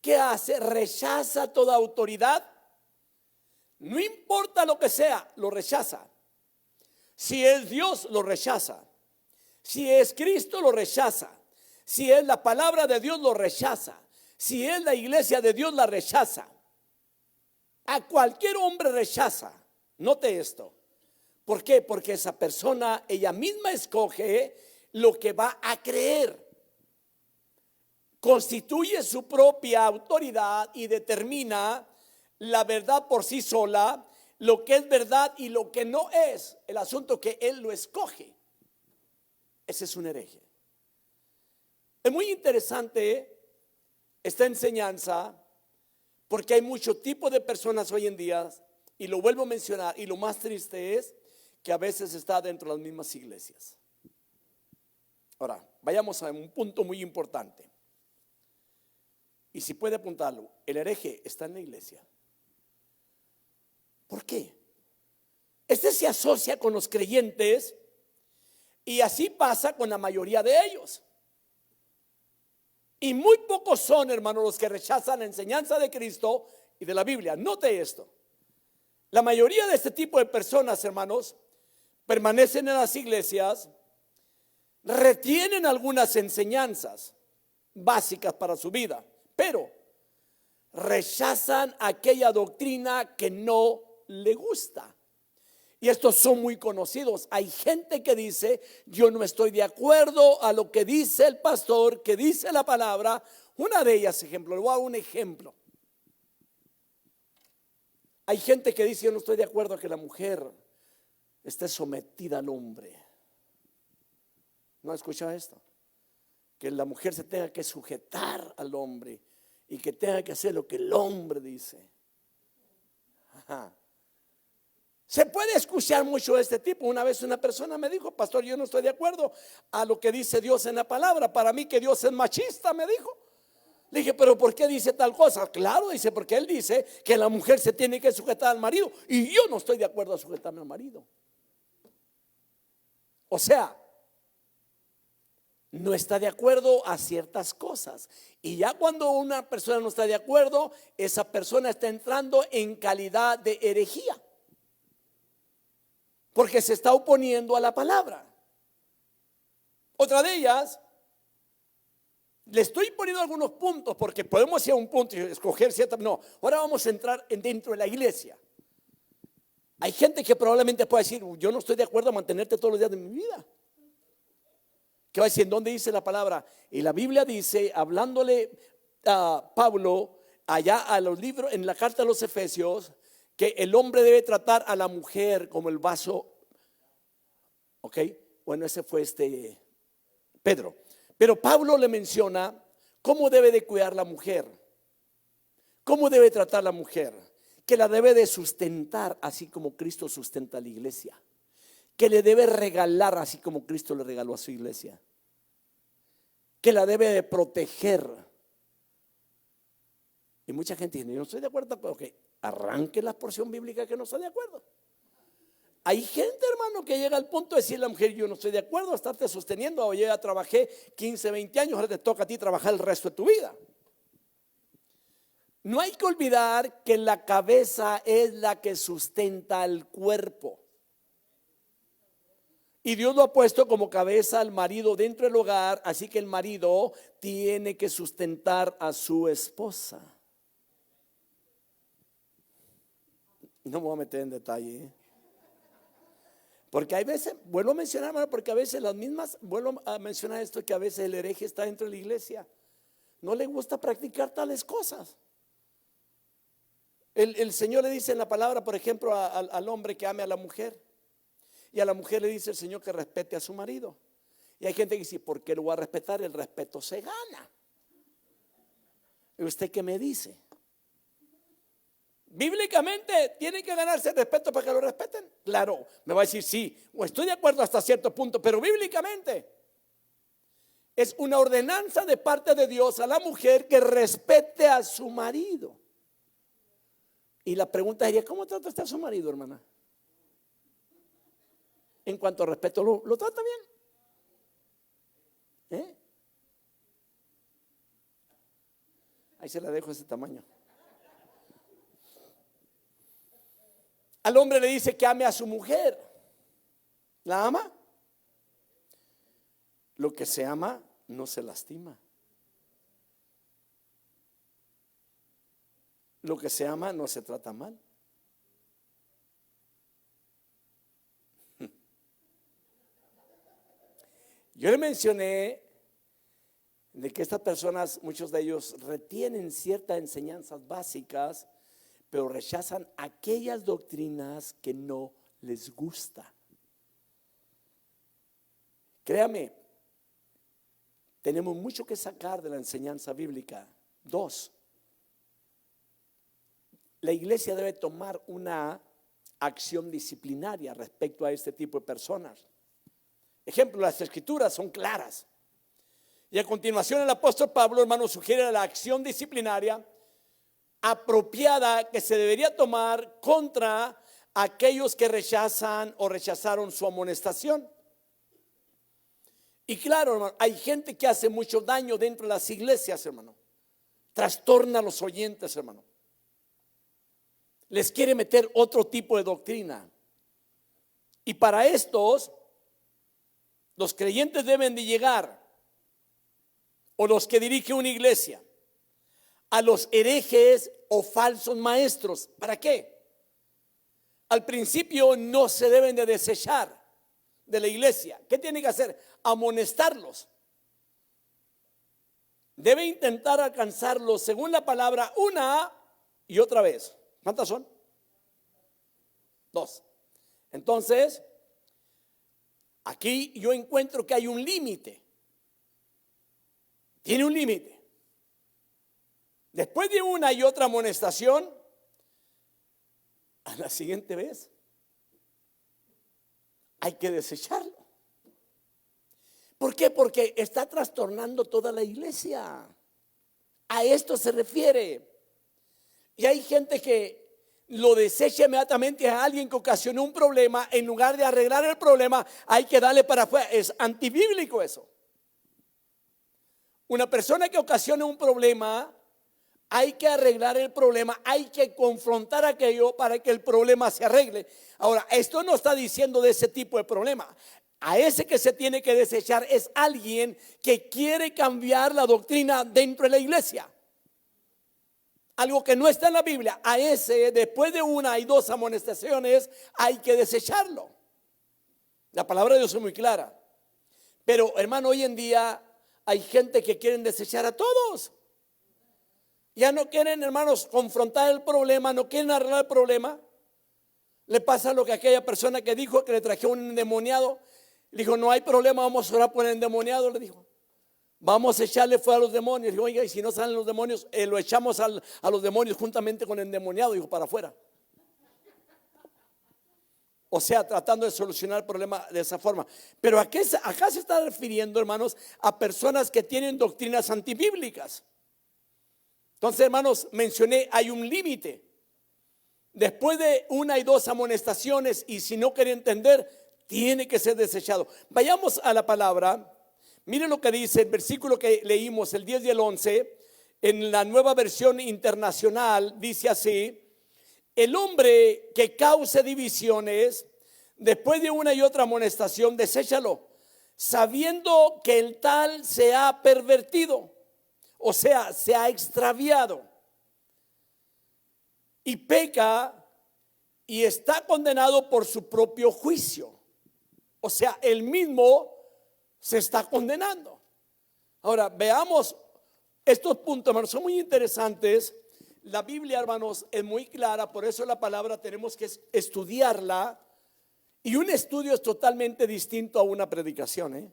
Speaker 1: ¿Qué hace? Rechaza toda autoridad. No importa lo que sea, lo rechaza. Si es Dios, lo rechaza. Si es Cristo, lo rechaza. Si es la palabra de Dios, lo rechaza. Si es la iglesia de Dios, la rechaza. A cualquier hombre rechaza. Note esto. ¿Por qué? Porque esa persona, ella misma escoge lo que va a creer. Constituye su propia autoridad y determina la verdad por sí sola, lo que es verdad y lo que no es. El asunto que él lo escoge. Ese es un hereje. Es muy interesante esta enseñanza, porque hay mucho tipo de personas hoy en día, y lo vuelvo a mencionar, y lo más triste es que a veces está dentro de las mismas iglesias. Ahora, vayamos a un punto muy importante, y si puede apuntarlo: el hereje está en la iglesia. ¿Por qué? Este se asocia con los creyentes, y así pasa con la mayoría de ellos. Y muy pocos son, hermanos, los que rechazan la enseñanza de Cristo y de la Biblia. Note esto. La mayoría de este tipo de personas, hermanos, permanecen en las iglesias, retienen algunas enseñanzas básicas para su vida, pero rechazan aquella doctrina que no le gusta. Y estos son muy conocidos. Hay gente que dice: yo no estoy de acuerdo a lo que dice el pastor, que dice la palabra. Una de ellas, ejemplo, le voy a dar un ejemplo. Hay gente que dice: yo no estoy de acuerdo a que la mujer esté sometida al hombre. ¿No ha escuchado esto? Que la mujer se tenga que sujetar al hombre y que tenga que hacer lo que el hombre dice. Ajá. Se puede escuchar mucho de este tipo. Una vez una persona me dijo: pastor, yo no estoy de acuerdo a lo que dice Dios en la palabra. Para mí que Dios es machista, me dijo. Le dije: pero ¿por qué dice tal cosa? Claro, dice, porque él dice que la mujer se tiene que sujetar al marido, y yo no estoy de acuerdo a sujetarme al marido. O sea, no está de acuerdo a ciertas cosas. Y ya cuando una persona no está de acuerdo, esa persona está entrando en calidad de herejía, porque se está oponiendo a la palabra. Otra de ellas, le estoy poniendo algunos puntos, porque podemos ir a un punto y escoger cierta. No, ahora vamos a entrar dentro de la iglesia. Hay gente que probablemente pueda decir: yo no estoy de acuerdo a mantenerte todos los días de mi vida. ¿Qué va a decir? ¿En dónde dice la palabra? Y la Biblia dice, hablándole Pablo allá a los libros, en la carta a los Efesios, que el hombre debe tratar a la mujer como el vaso. Ok, bueno, ese fue Pedro. Pero Pablo le menciona cómo debe de cuidar la mujer, cómo debe tratar la mujer, que la debe de sustentar así como Cristo sustenta a la iglesia, que le debe regalar así como Cristo le regaló a su iglesia, que la debe de proteger. Y mucha gente dice, yo no estoy de acuerdo, pero que arranque la porción bíblica que no está de acuerdo. Hay gente, hermano, que llega al punto de decirle a la mujer, yo no estoy de acuerdo a estarte sosteniendo, o yo ya trabajé 15, 20 años, ahora te toca a ti trabajar el resto de tu vida. No hay que olvidar que la cabeza es la que sustenta al cuerpo. Y Dios lo ha puesto como cabeza al marido dentro del hogar, así que el marido tiene que sustentar a su esposa. No me voy a meter en detalle, porque hay veces, vuelvo a mencionar, hermano, porque a veces las mismas, vuelvo a mencionar esto, que a veces el hereje está dentro de la iglesia, no le gusta practicar tales cosas. El Señor le dice en la palabra, por ejemplo, al hombre que ame a la mujer, y a la mujer le dice el Señor que respete a su marido. Y hay gente que dice, ¿por qué lo voy a respetar? El respeto se gana. ¿Y usted qué me dice? Bíblicamente tiene que ganarse el respeto para que lo respeten. Claro, me va a decir sí, o estoy de acuerdo hasta cierto punto, pero bíblicamente es una ordenanza de parte de Dios a la mujer que respete a su marido. Y la pregunta sería, ¿cómo trata usted a su marido, hermana? En cuanto a respeto, ¿lo trata bien? Ahí se la dejo ese tamaño. Al hombre le dice que ame a su mujer. ¿La ama? Lo que se ama no se lastima. Lo que se ama no se trata mal. Yo le mencioné de que estas personas, muchos de ellos retienen ciertas enseñanzas básicas, pero rechazan aquellas doctrinas que no les gusta. Créame, tenemos mucho que sacar de la enseñanza bíblica. 2, la iglesia debe tomar una acción disciplinaria respecto a este tipo de personas. Ejemplo, las escrituras son claras. Y a continuación el apóstol Pablo, hermano, sugiere la acción disciplinaria apropiada que se debería tomar contra aquellos que rechazan o rechazaron su amonestación. Y claro, hermano, hay gente que hace mucho daño dentro de las iglesias, hermano. Trastorna a los oyentes, hermano. Les quiere meter otro tipo de doctrina. Y para estos, los creyentes deben de llegar, o los que dirigen una iglesia, a los herejes o falsos maestros. ¿Para qué? Al principio no se deben de desechar de la iglesia. ¿Qué tiene que hacer? Amonestarlos. Debe intentar alcanzarlos según la palabra una y otra vez. ¿Cuántas son? 2. Entonces, aquí yo encuentro que hay un límite. Tiene un límite. Después de una y otra amonestación, a la siguiente vez hay que desecharlo. ¿Por qué? Porque está trastornando toda la iglesia. A esto se refiere. Y hay gente que lo desecha inmediatamente a alguien que ocasionó un problema. En lugar de arreglar el problema, hay que darle para afuera. Es antibíblico eso. Una persona que ocasiona un problema, hay que arreglar el problema, hay que confrontar aquello para que el problema se arregle. Ahora, esto no está diciendo de ese tipo de problema. A ese que se tiene que desechar es alguien que quiere cambiar la doctrina dentro de la iglesia. Algo que no está en la Biblia, a ese después de una y dos amonestaciones hay que desecharlo. La palabra de Dios es muy clara. Pero hermano, hoy en día hay gente que quieren desechar a todos. Ya no quieren, hermanos, confrontar el problema, no quieren arreglar el problema. Le pasa lo que aquella persona que dijo que le trajo un endemoniado. Le dijo, no hay problema, vamos a orar por el endemoniado, le dijo. Vamos a echarle fuera a los demonios. Dijo, oiga, y si no salen los demonios, lo echamos a los demonios juntamente con el endemoniado, dijo, para afuera. O sea, tratando de solucionar el problema de esa forma. Pero acá se está refiriendo, hermanos, a personas que tienen doctrinas antibíblicas. Entonces, hermanos, mencioné, hay un límite. Después de 1 y 2 amonestaciones, y si no quiere entender, tiene que ser desechado. Vayamos a la palabra. Miren lo que dice el versículo que leímos, el 10 y el 11, en la Nueva Versión Internacional, dice así: el hombre que cause divisiones, después de una y otra amonestación, deséchalo, sabiendo que el tal se ha pervertido, o sea, se ha extraviado, y peca y está condenado por su propio juicio. O sea, él mismo se está condenando. Ahora, veamos estos puntos, hermanos, son muy interesantes. La Biblia, hermanos, es muy clara, por eso la palabra tenemos que estudiarla. Y un estudio es totalmente distinto a una predicación,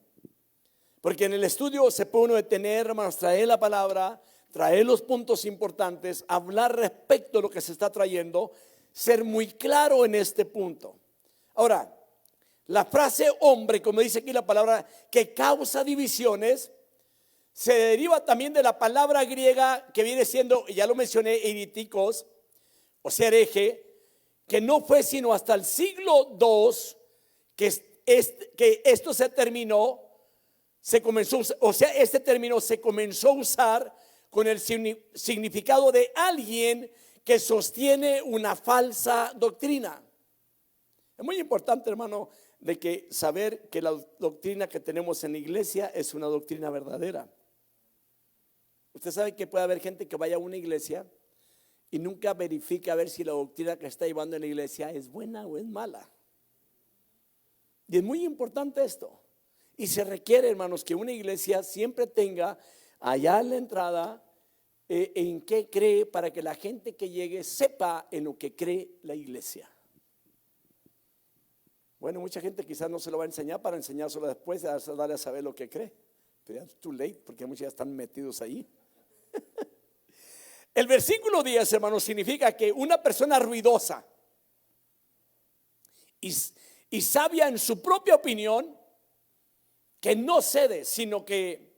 Speaker 1: porque en el estudio se puede uno detener, hermanos, traer la palabra, traer los puntos importantes, hablar respecto a lo que se está trayendo, ser muy claro en este punto. Ahora, la frase hombre, como dice aquí la palabra, que causa divisiones, se deriva también de la palabra griega que viene siendo, ya lo mencioné, heréticos, o sea, hereje, que no fue sino hasta el siglo II que esto se terminó, se comenzó, o sea, este término se comenzó a usar con el significado de alguien que sostiene una falsa doctrina. Es muy importante, hermano, de que saber que la doctrina que tenemos en la iglesia es una doctrina verdadera. Usted sabe que puede haber gente que vaya a una iglesia y nunca verifica a ver si la doctrina que está llevando en la iglesia es buena o es mala. Y es muy importante esto. Y se requiere, hermanos, que una iglesia siempre tenga allá en la entrada en qué cree, para que la gente que llegue sepa en lo que cree la iglesia. Bueno, mucha gente quizás no se lo va a enseñar para enseñárselo después, darle a saber lo que cree. Pero ya es too late, porque muchos ya están metidos ahí. El versículo 10, hermanos, significa que una persona ruidosa y sabia en su propia opinión, que no cede, sino que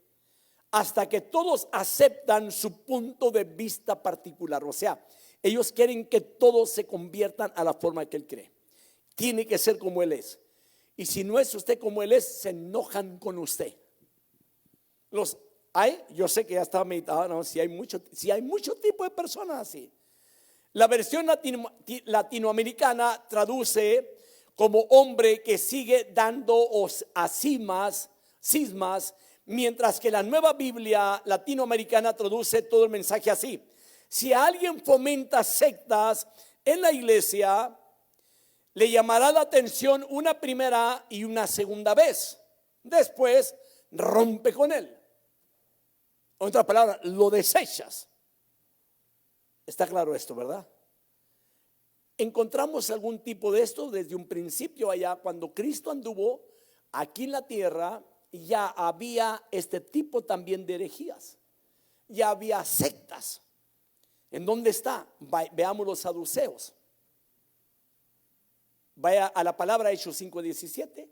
Speaker 1: hasta que todos aceptan su punto de vista particular. O sea, ellos quieren que todos se conviertan a la forma que él cree. Tiene que ser como él es. Y si no es usted como él es, se enojan con usted. Yo sé que ya estaba meditado, ¿no? Si hay mucho tipo de personas así. La versión latinoamericana traduce como hombre que sigue dando a cismas, mientras que la Nueva Biblia latinoamericana traduce todo el mensaje así: si alguien fomenta sectas en la iglesia, le llamará la atención una primera y una segunda vez. Después rompe con él. En otras palabras, lo desechas. Está claro esto, ¿verdad? Encontramos algún tipo de esto desde un principio allá. Cuando Cristo anduvo aquí en la tierra, ya había este tipo también de herejías. Ya había sectas. ¿En dónde está? Veamos los saduceos. Vaya a la palabra Hechos 5:17.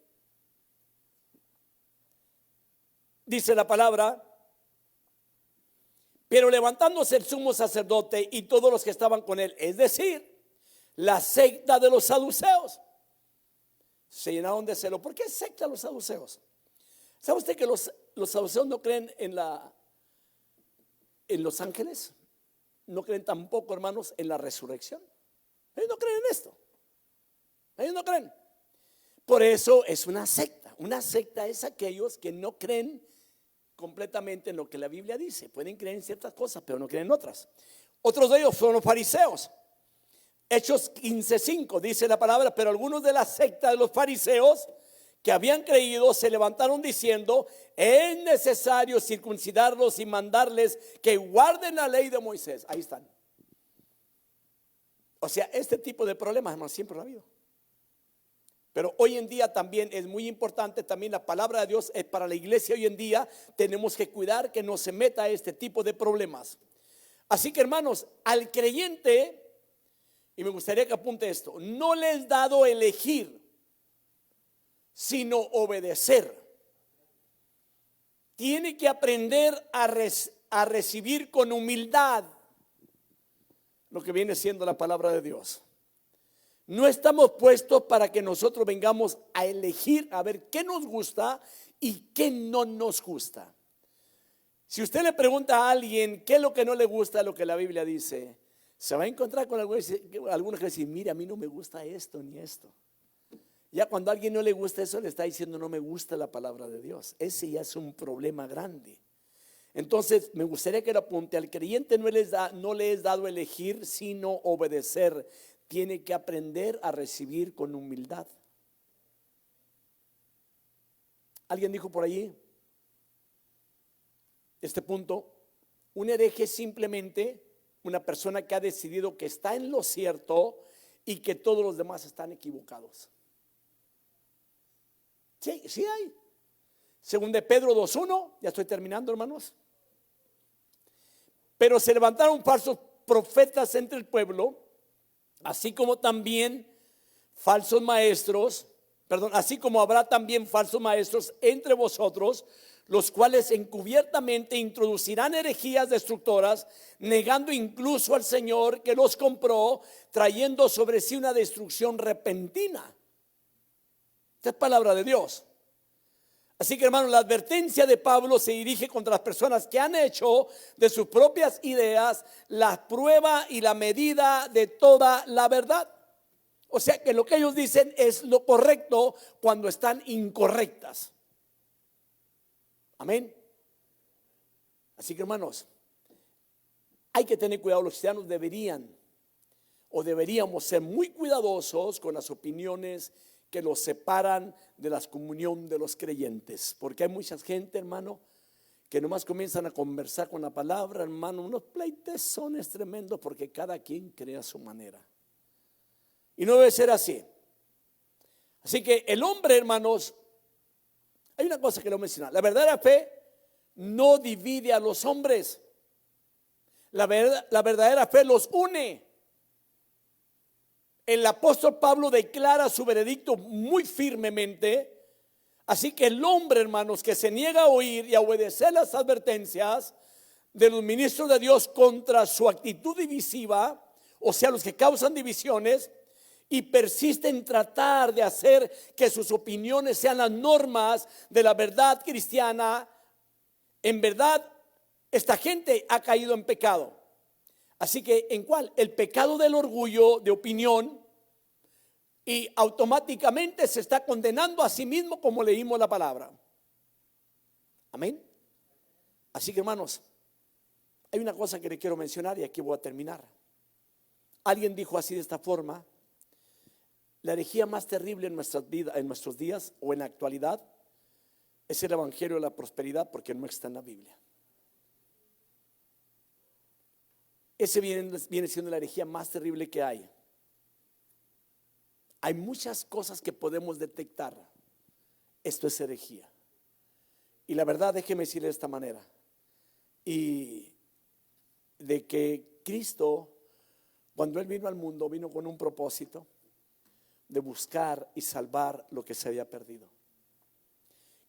Speaker 1: Dice la palabra: pero levantándose el sumo sacerdote y todos los que estaban con él, es decir, la secta de los saduceos, se llenaron de celo. ¿Por qué secta los saduceos? ¿Sabe usted que los saduceos no creen en los ángeles? No creen tampoco, hermanos, en la resurrección. Ellos no creen en esto. Ellos no creen. Por eso es una secta. Una secta es aquellos que no creen completamente en lo que la Biblia dice. Pueden creer en ciertas cosas, pero no creen en otras. Otros de ellos son los fariseos. Hechos 15:5 dice la palabra: pero algunos de la secta de los fariseos, que habían creído se levantaron diciendo: es necesario circuncidarlos y mandarles que guarden la ley de Moisés. Ahí están. O sea, este tipo de problemas, hermano, siempre lo ha habido. Pero hoy en día también es muy importante, también la palabra de Dios es para la iglesia. Hoy en día tenemos que cuidar que no se meta este tipo de problemas. Así que, hermanos, al creyente, y me gustaría que apunte esto, no le es dado elegir, sino obedecer. Tiene que aprender a recibir con humildad lo que viene siendo la palabra de Dios. No estamos puestos para que nosotros vengamos a elegir a ver qué nos gusta y qué no nos gusta. Si usted le pregunta a alguien qué es lo que no le gusta, lo que la Biblia dice, se va a encontrar con algunos que dicen: mira, a mí no me gusta esto ni esto. Ya cuando a alguien no le gusta eso, le está diciendo: no me gusta la palabra de Dios. Ese ya es un problema grande. Entonces me gustaría que lo apunte: al creyente no le es dado elegir, sino obedecer. Tiene que aprender a recibir con humildad. Alguien dijo por allí este punto: un hereje es simplemente una persona que ha decidido que está en lo cierto y que todos los demás están equivocados. Sí, sí hay. Según de Pedro 2:1, ya estoy terminando, hermanos. Pero se levantaron falsos profetas entre el pueblo, así como también falsos maestros, así como habrá también falsos maestros entre vosotros, los cuales encubiertamente introducirán herejías destructoras, negando incluso al Señor que los compró, trayendo sobre sí una destrucción repentina. Esta es palabra de Dios. Así que, hermanos, la advertencia de Pablo se dirige contra las personas que han hecho de sus propias ideas la prueba y la medida de toda la verdad. O sea que lo que ellos dicen es lo correcto cuando están incorrectas. Amén. Así que, hermanos, hay que tener cuidado. Los cristianos deberíamos ser muy cuidadosos con las opiniones que los separan de la comunión de los creyentes, porque hay mucha gente, hermano, que nomás comienzan a conversar con la palabra, hermano, unos pleitezones tremendos, porque cada quien cree a su manera, y no debe ser así. Así que el hombre, hermanos, hay una cosa que lo menciona: la verdadera fe no divide a los hombres, la verdadera fe los une. El apóstol Pablo declara su veredicto muy firmemente. Así que el hombre, hermanos, que se niega a oír y a obedecer las advertencias de los ministros de Dios contra su actitud divisiva, o sea, los que causan divisiones, y persiste en tratar de hacer que sus opiniones sean las normas de la verdad cristiana, en verdad esta gente ha caído en pecado. Así que, ¿en cuál? El pecado del orgullo de opinión, y automáticamente se está condenando a sí mismo, como leímos la palabra. Amén. Así que, hermanos, hay una cosa que le quiero mencionar y aquí voy a terminar. Alguien dijo así, de esta forma: la herejía más terrible en nuestras vidas, en nuestros días o en la actualidad, es el evangelio de la prosperidad, porque no está en la Biblia. Ese viene siendo la herejía más terrible que hay. Hay muchas cosas que podemos detectar. Esto es herejía. Y la verdad, déjeme decirle de esta manera, y de que Cristo, cuando Él vino al mundo, vino con un propósito de buscar y salvar lo que se había perdido.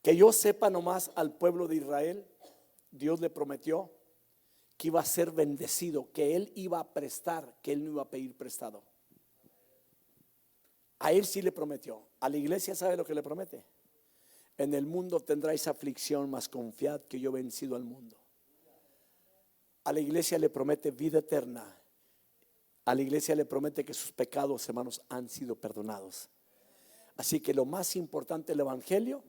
Speaker 1: Que yo sepa nomás, al pueblo de Israel, Dios le prometió que iba a ser bendecido, que Él iba a prestar, que Él no iba a pedir prestado. A Él sí le prometió. A la iglesia, ¿sabe lo que le promete? En el mundo tendráis aflicción, mas confiad que yo he vencido al mundo. A la iglesia le promete vida eterna. A la iglesia le promete que sus pecados, hermanos, han sido perdonados. Así que lo más importante del evangelio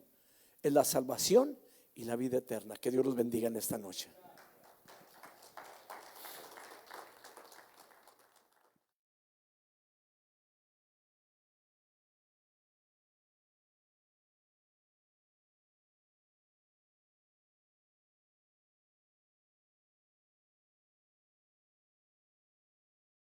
Speaker 1: es la salvación y la vida eterna. Que Dios los bendiga en esta noche.